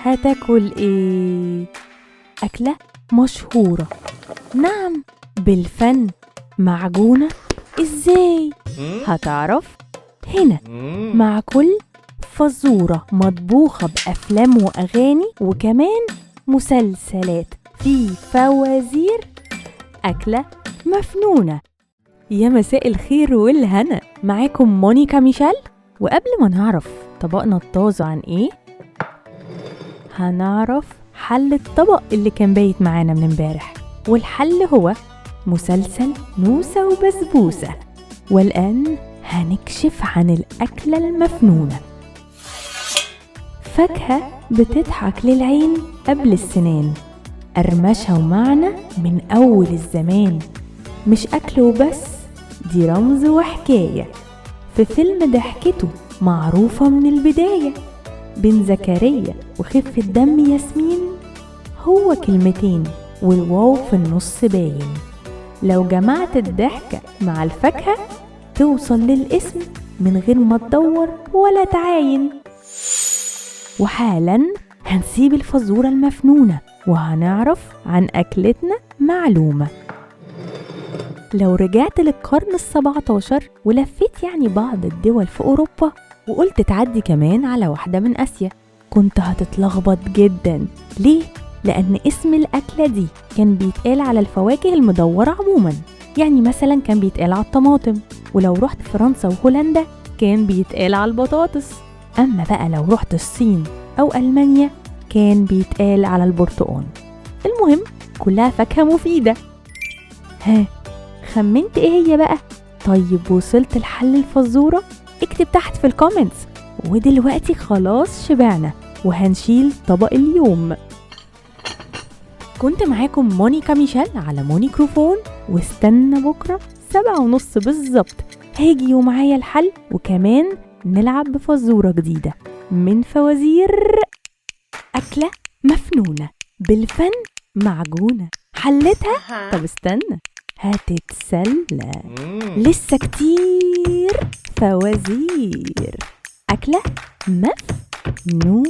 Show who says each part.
Speaker 1: هتاكل ايه؟ أكلة مشهورة، نعم، بالفن. معجونة؟ ازاي؟ هتعرف هنا مع كل فزورة مطبوخة بأفلام وأغاني وكمان مسلسلات في فوازير. أكلة مفنونة. يا مساء الخير والهنا، معاكم مونيكا ميشيل. وقبل ما نعرف طبقنا الطازة عن ايه، هنعرف حل الطبق اللي كان بايت معانا من امبارح، والحل هو مسلسل نوسة وبسبوسة. والآن هنكشف عن الأكلة المفنونة. فاكهة بتضحك للعين قبل السنان، قرمشة ومعنى من أول الزمان. مش أكل وبس، دي رمز وحكاية، في فيلم ضحكته معروفة من البداية. بين زكريا وخفة دم ياسمين، هو كلمتين والواو في النص باين. لو جمعت الضحكة مع الفاكهة توصل للاسم من غير ما تدور ولا تعاين. وحالا هنسيب الفزورة المفنونة وهنعرف عن أكلتنا معلومة. لو رجعت للقرن 17 ولفيت بعض الدول في أوروبا وقلت تعدي كمان على واحدة من آسيا، كنت هتتلخبط جدا. ليه؟ لأن اسم الأكلة دي كان بيتقال على الفواكه المدورة عموما، مثلا كان بيتقال على الطماطم، ولو رحت فرنسا وهولندا كان بيتقال على البطاطس. أما بقى لو رحت الصين أو ألمانيا كان بيتقال على البرتقال. المهم كلها فاكهة مفيدة. ها، خمنت ايه هي بقى؟ طيب وصلت لحل الفزورة؟ اكتب تحت في الكومنتس. ودلوقتي خلاص شبعنا وهنشيل طبق اليوم. كنت معاكم مونيكا ميشيل على مونيكروفون، واستنى بكرة 7:30 بالظبط هاجي ومعايا الحل، وكمان نلعب بفزورة جديدة من فوازير أكلة مفنونة بالفن. معجونة حلتها؟ طب استنى هتتسلى، لسه كتير فوازير. أكلة مفنونة.